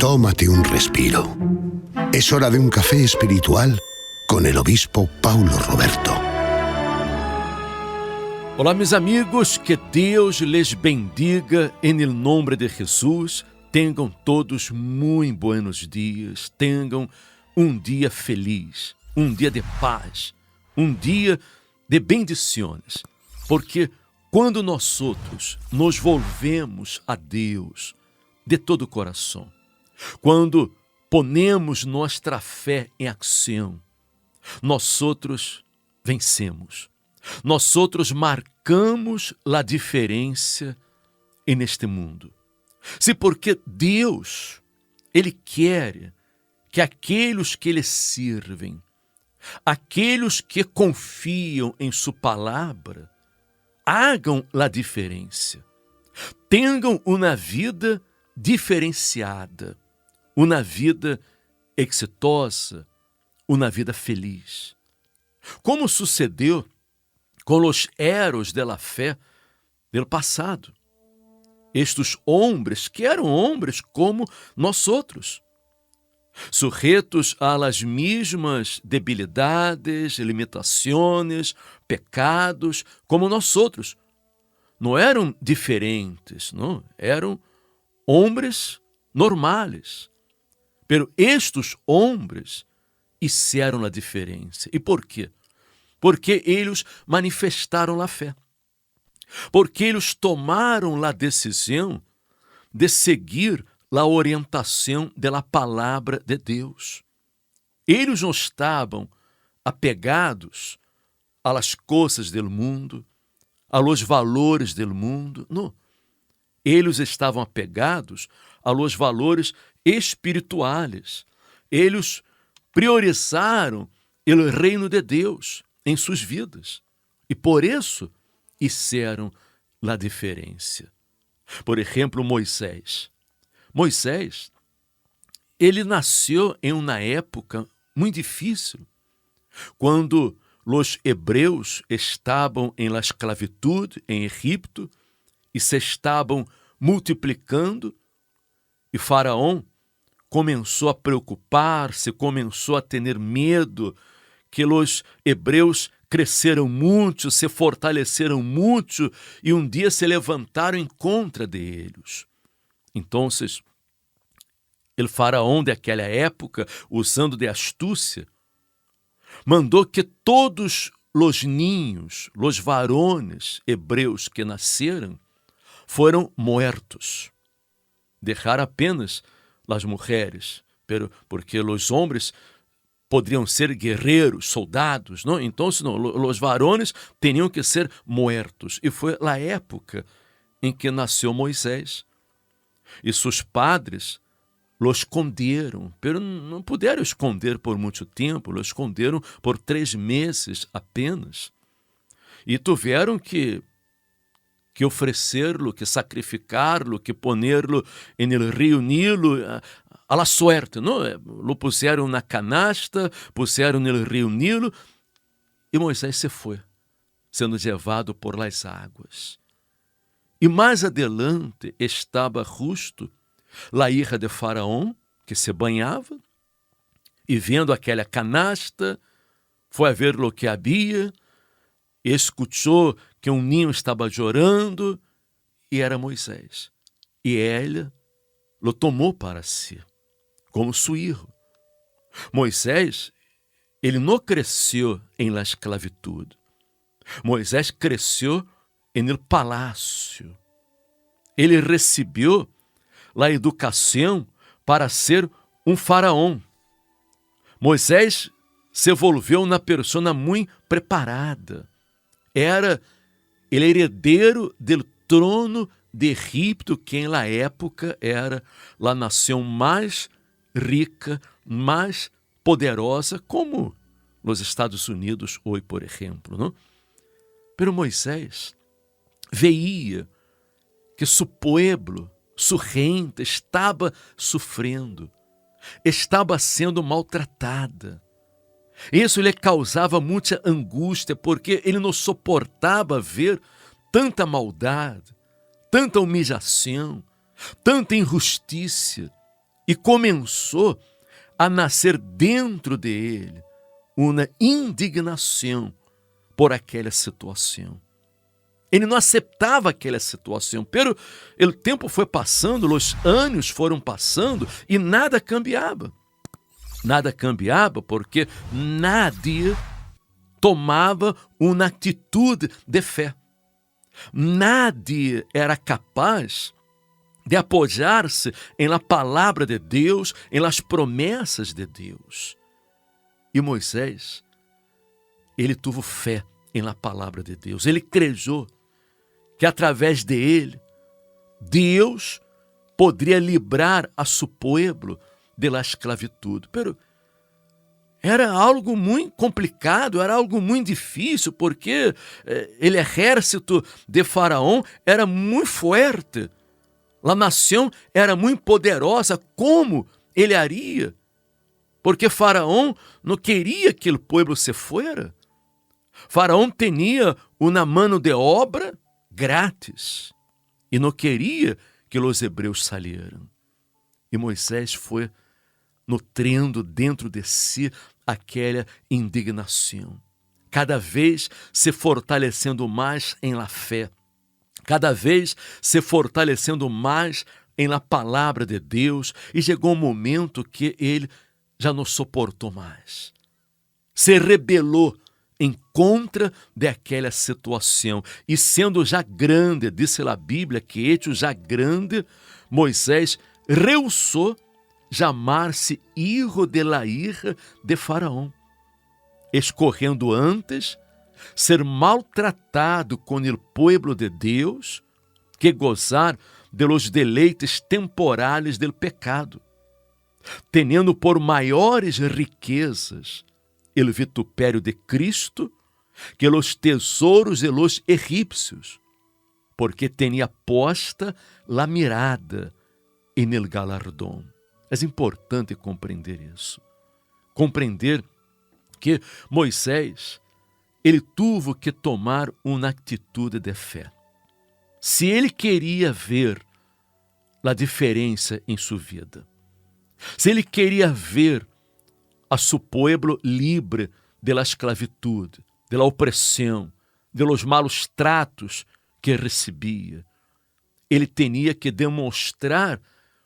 Tómate un respiro. Es hora de un café espiritual con el obispo Paulo Roberto. Olá, meus amigos, que Deus les bendiga em nome de Jesus. Tenham todos muito buenos dias, tenham dia feliz, dia de paz, dia de bendições, porque quando nós outros nos volvemos a Deus de todo o coração, quando ponemos nossa fé em ação, nós outros vencemos. Nós outros marcamos a diferença neste mundo. Se porque Deus, Ele quer que aqueles que Ele servem, aqueles que confiam em Sua palavra, hagam a diferença, tenham uma vida diferenciada, uma vida exitosa, uma vida feliz. Como sucedeu com os heróis da fé do passado. Estes homens que eram homens como nós outros, sujeitos a las mesmas debilidades, limitações, pecados, como nós outros. Não eram diferentes, não? Eram homens normais. Pero estes homens fizeram a diferença. E por quê? Porque eles manifestaram a fé. Porque eles tomaram a decisão de seguir a orientação da palavra de Deus. Eles não estavam apegados às coisas do mundo, aos valores do mundo, não. Eles estavam apegados aos valores espirituais. Eles priorizaram o reino de Deus em suas vidas. E por isso fizeram a diferença. Por exemplo, Moisés. Moisés, ele nasceu em uma época muito difícil, quando os hebreus estavam em la esclavitud em Egipto e se estavam multiplicando, e Faraó começou a preocupar-se, começou a ter medo que os hebreus cresceram muito, se fortaleceram muito e dia se levantaram em contra deles. Então, o faraó daquela época, usando de astúcia, mandou que todos os ninhos, os varones hebreus que nasceram, foram mortos. Deixar apenas as mulheres, porque os homens poderiam ser guerreiros, soldados, não? Então, os varones tinham que ser mortos. E foi a época em que nasceu Moisés. E seus padres o esconderam, mas não puderam esconder por muito tempo, o esconderam por 3 meses apenas. E tiveram que oferecer-lo, que sacrificar-lo, que poner-lo no rio Nilo, a la suerte, não? Lo puseram na canasta, puseram no rio Nilo, e Moisés se foi, sendo levado por las águas. E mais adelante estava justo a hija de Faraó, que se banhava, e vendo aquela canasta, foi a ver o que havia, e escutou que ninho estava chorando, e era Moisés. E ela o tomou para si, como seu filho. Moisés, ele não cresceu em la esclavitud. Moisés cresceu no palácio. Ele recebeu a educação para ser faraó. Moisés se volveu uma pessoa muito preparada. Era o herdeiro do trono de Egipto, que na época era a nação mais rica, mais poderosa, como os Estados Unidos hoje, por exemplo, não? Pero Moisés veia que seu povo, sua gente estava sofrendo, estava sendo maltratada. Isso lhe causava muita angústia, porque ele não suportava ver tanta maldade, tanta humilhação, tanta injustiça. E começou a nascer dentro de ele uma indignação por aquela situação. Ele não aceitava aquela situação, pero o tempo foi passando, os anos foram passando e nada cambiava. Nada cambiava porque nadie tomava uma atitude de fé. Nadie era capaz de apoiar-se em la palavra de Deus, em las promessas de Deus. E Moisés, ele teve fé em la palavra de Deus. Ele creu que através de ele, Deus poderia livrar a seu povo de la esclavitud. Pero era algo muito complicado, era algo muito difícil, porque o exército de Faraó era muito forte. A nação era muito poderosa. Como ele haria? Porque Faraó não queria que o povo se fuera. Faraó tinha uma mano de obra grátis e não queria que os hebreus salieran. E Moisés foi nutrindo dentro de si aquela indignação, cada vez se fortalecendo mais em la fé, cada vez se fortalecendo mais em la palavra de Deus, e chegou um momento que ele já não suportou mais. Se rebelou em contra daquela situação. E sendo já grande, disse a Bíblia que hecho já grande, Moisés rehusou chamar-se hijo de la hija de Faraó, escorrendo antes ser maltratado com o pueblo de Deus que gozar de los deleites temporais del pecado, tendo por maiores riquezas el vitupério de Cristo que los tesouros de los egípcios, porque tinha posta la mirada en el galardón. É importante compreender isso. Compreender que Moisés, ele teve que tomar uma atitude de fé. Se ele queria ver a diferença em sua vida, se ele queria ver a seu povo livre de la esclavitud, de la opressão, de los malos tratos que recebia, ele tinha que demonstrar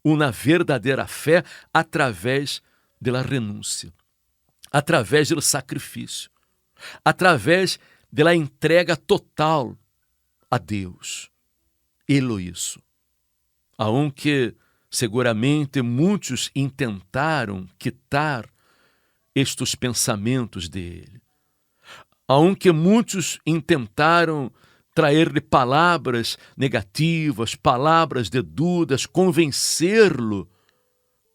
uma verdadeira fé através da renúncia, através do sacrifício, através da entrega total a Deus. Ele isso. Aunque seguramente muitos intentaram quitar estes pensamentos dele, aunque muitos intentaram trazer-lhe palavras negativas, palavras de dúvidas, convencê-lo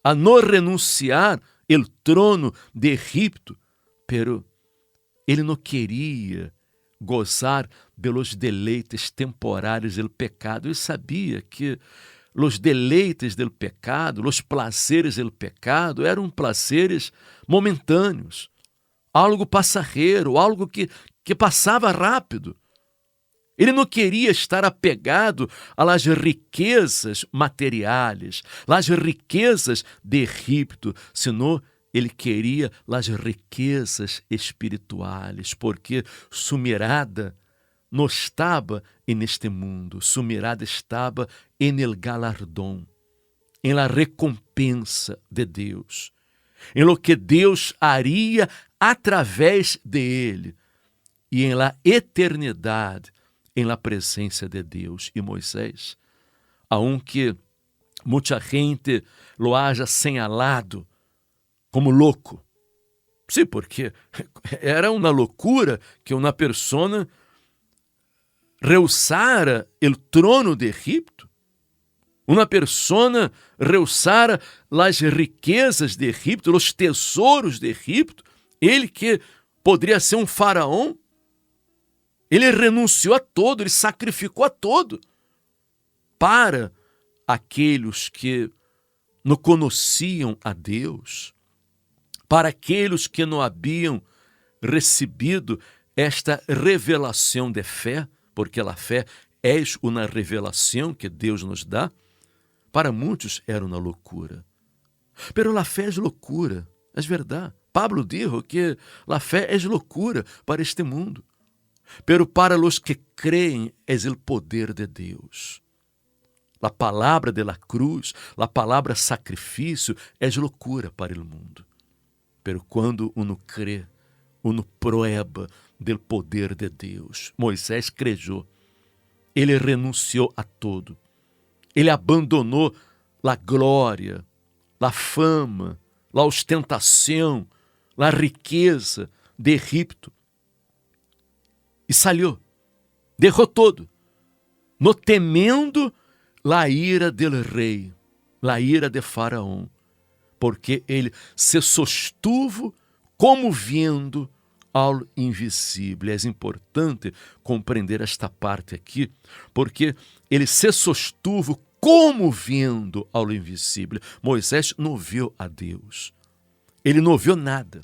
a não renunciar ao trono de Egipto, pero ele não queria gozar pelos deleites temporários do pecado. Ele sabia que os deleites do pecado, os placeres do pecado eram placeres momentâneos, algo passageiro, algo que passava rápido. Ele não queria estar apegado às riquezas materiais, às riquezas de Egipto, senão ele queria as riquezas espirituais, porque sua mirada não estava neste mundo, sua mirada estava en el galardón, em la recompensa de Deus, em lo que Deus haria através de ele e em la eternidade, em la presença de Deus. E Moisés, aunque muita gente lo haja señalado como louco, sim, porque era uma loucura que uma pessoa rehusara o trono de Egipto, uma pessoa rehusara as riquezas de Egipto, os tesouros de Egipto, ele que poderia ser um faraó. Ele renunciou a todo, ele sacrificou a todo para aqueles que não conheciam a Deus, para aqueles que não haviam recebido esta revelação de fé, porque a fé é uma revelação que Deus nos dá. Para muitos era uma loucura, Pero la fé es loucura, es verdad. Pablo dijo que la fe es loucura para este mundo. Pero para los que creen es el poder de Deus. La palavra de la cruz, la palavra sacrifício es loucura para el mundo. Pero quando uno crê, uno prueba del poder de Deus. Moisés creyó. Ele renunciou a todo. Ele abandonou a glória, a fama, a ostentação, a riqueza de Egipto. E saiu. Deixou todo. No temendo a ira del rei, a ira de Faraó. Porque ele se sostuvo como vendo ao invisível. É importante compreender esta parte aqui, porque ele se sostuvo como vendo ao invisível. Moisés não viu a Deus. Ele não viu nada.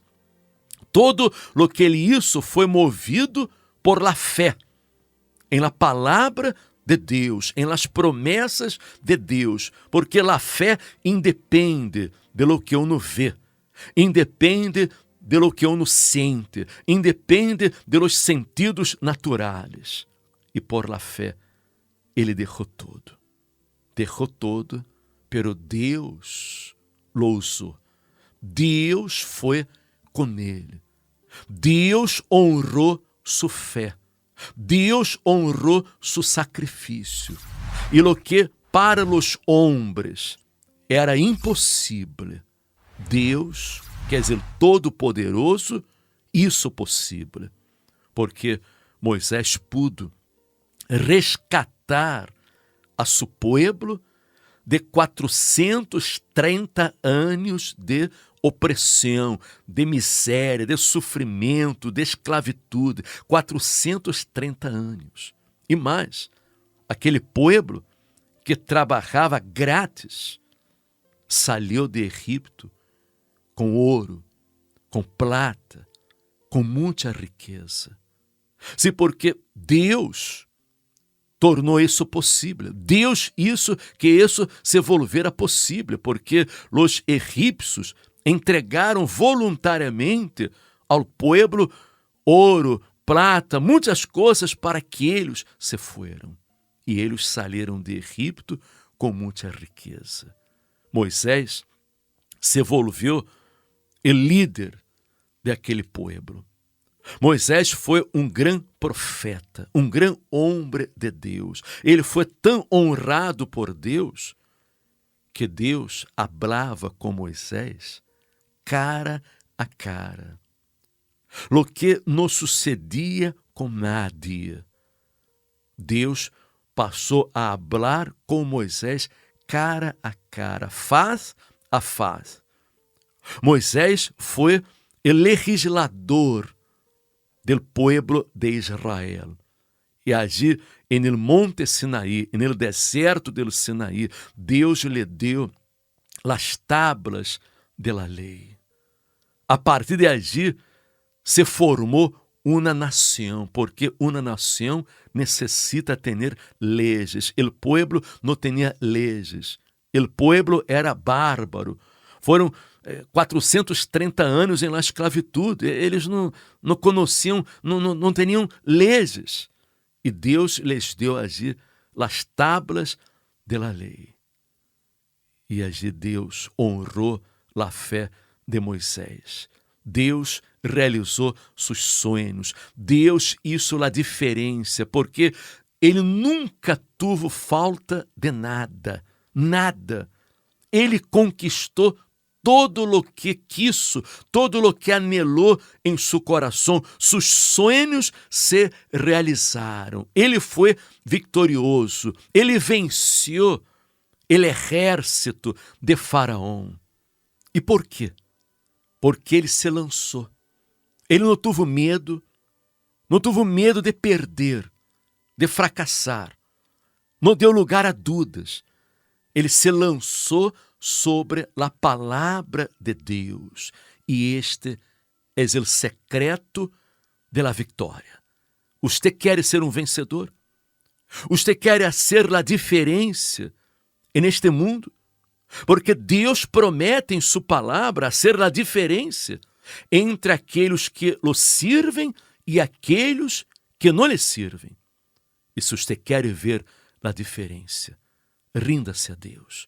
Todo o que ele hizo foi movido por la fé, em la palavra de Deus, em las promessas de Deus, porque la fé independe de lo que uno vê, independe de lo que uno sente, independe de los sentidos naturais. E por la fé, ele deixou todo. Deixou todo, pero Deus lo usou. Deus foi com ele. Deus honrou sua fé. Deus honrou seu sacrifício. E lo que para os homens era impossível, Deus, que é o Todo-Poderoso, isso possível. Porque Moisés pudo rescatar a seu povo de 430 anos de opressão, de miséria, de sofrimento, de esclavitude. 430 anos. E mais, aquele povo que trabalhava grátis saiu de Egipto com ouro, com plata, com muita riqueza. Sim, porque Deus tornou isso possível. Deus isso que isso se volvera possível, porque os egípcios entregaram voluntariamente ao povo ouro, prata, muitas coisas para que eles se fueram. E eles saíram de Egipto com muita riqueza. Moisés se volveu o líder daquele povo. Moisés foi um grande profeta, um grande homem de Deus. Ele foi tão honrado por Deus que Deus falava com Moisés cara a cara. Lo que não sucedia com nadie. Deus passou a falar com Moisés cara a cara, face a face. Moisés foi o legislador del pueblo de Israel. E allí, en el monte Sinaí, en el deserto del Sinaí, Deus lhe deu las tablas de la lei. A partir de allí, se formou uma nação, porque uma nação necessita ter leis. O pueblo não tinha leis. O pueblo era bárbaro. Foram 430 anos em la esclavitude. Eles não conheciam, não tinham leis. E Deus lhes deu allí as tablas de la lei. E allí Deus honrou a fé de Moisés. Deus realizou seus sonhos. Deus hizo a diferença, porque ele nunca teve falta de nada. Nada. Ele conquistou todo o que quiso, todo o que anelou em seu coração. Seus sonhos se realizaram. Ele foi vitorioso. Ele venceu o exército de Faraó. E por quê? Porque ele se lançou. Ele não teve medo de perder, de fracassar. Não deu lugar a dúvidas. Ele se lançou sobre a palavra de Deus. E este é o secreto de la vitória. Você quer ser um vencedor? Você quer ser a diferença neste mundo? Porque Deus promete em sua palavra ser a diferença entre aqueles que o servem e aqueles que não lhe servem. E se você quer ver a diferença, rinda-se a Deus.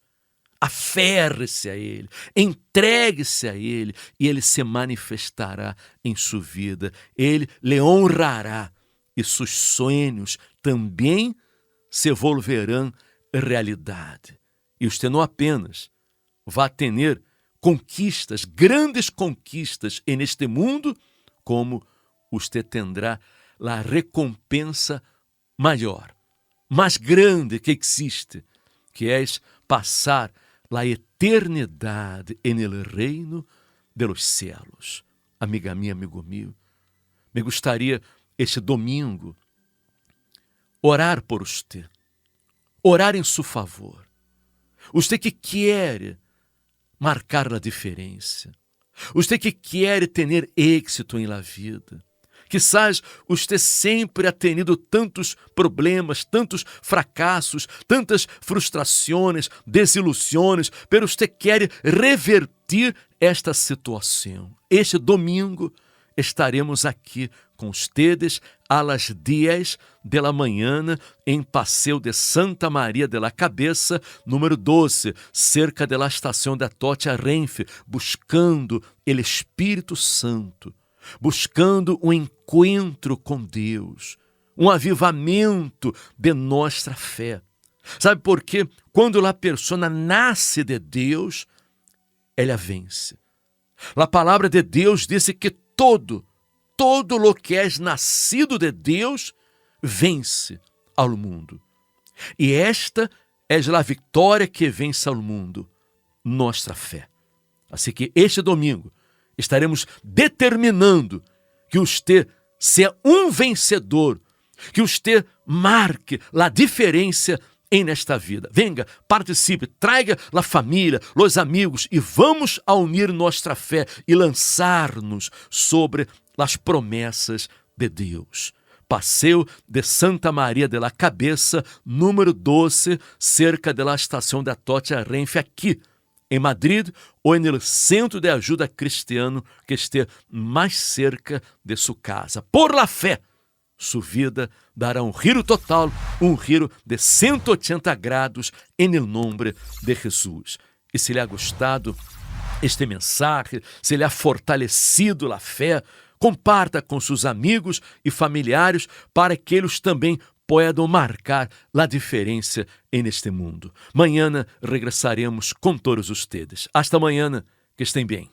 Aferre-se a Ele, entregue-se a Ele e Ele se manifestará em sua vida. Ele lhe honrará e seus sonhos também se volverão realidade. E você não apenas vai ter conquistas, grandes conquistas neste mundo, como você terá a recompensa maior, mais grande que existe, que é passar a eternidade no reino de los cielos. Amiga minha, amigo meu, me gostaria este domingo orar por você, orar em seu favor. Você que quer marcar a diferença, você que quer ter êxito em la vida. Quizás você sempre ha tenido tantos problemas, tantos fracassos, tantas frustrações, desilusões, pero você quer revertir esta situação. Este domingo estaremos aqui com ustedes a las 10 de la manhã em Passeio de Santa Maria de la Cabeça, número 12, cerca de la estação da Tocha Renfe, buscando o Espírito Santo, buscando um encontro com Deus, um avivamento de nossa fé. Sabe por quê? Quando a pessoa nasce de Deus, ela vence. A palavra de Deus diz que todo lo que é nascido de Deus vence ao mundo. E esta é a vitória que vence ao mundo, nossa fé. Assim que este domingo estaremos determinando que você seja um vencedor, que você marque a diferença em nesta vida. Venga, participe, traga a família, os amigos e vamos a unir nossa fé e lançar-nos sobre as promessas de Deus. Passeio de Santa Maria de la Cabeça, número 12, cerca da estação da Tocha Renfe, aqui em Madrid ou no centro de ajuda cristiano que esteja mais cerca de sua casa. Por la fé, sua vida dará um giro total, um giro de 180 graus em nome de Jesus. E se lhe ha gostado este mensagem, se lhe ha fortalecido a fé, comparta com seus amigos e familiares para que eles também possam marcar a diferença neste mundo. Mañana regressaremos com todos ustedes. Hasta mañana, que estén bem.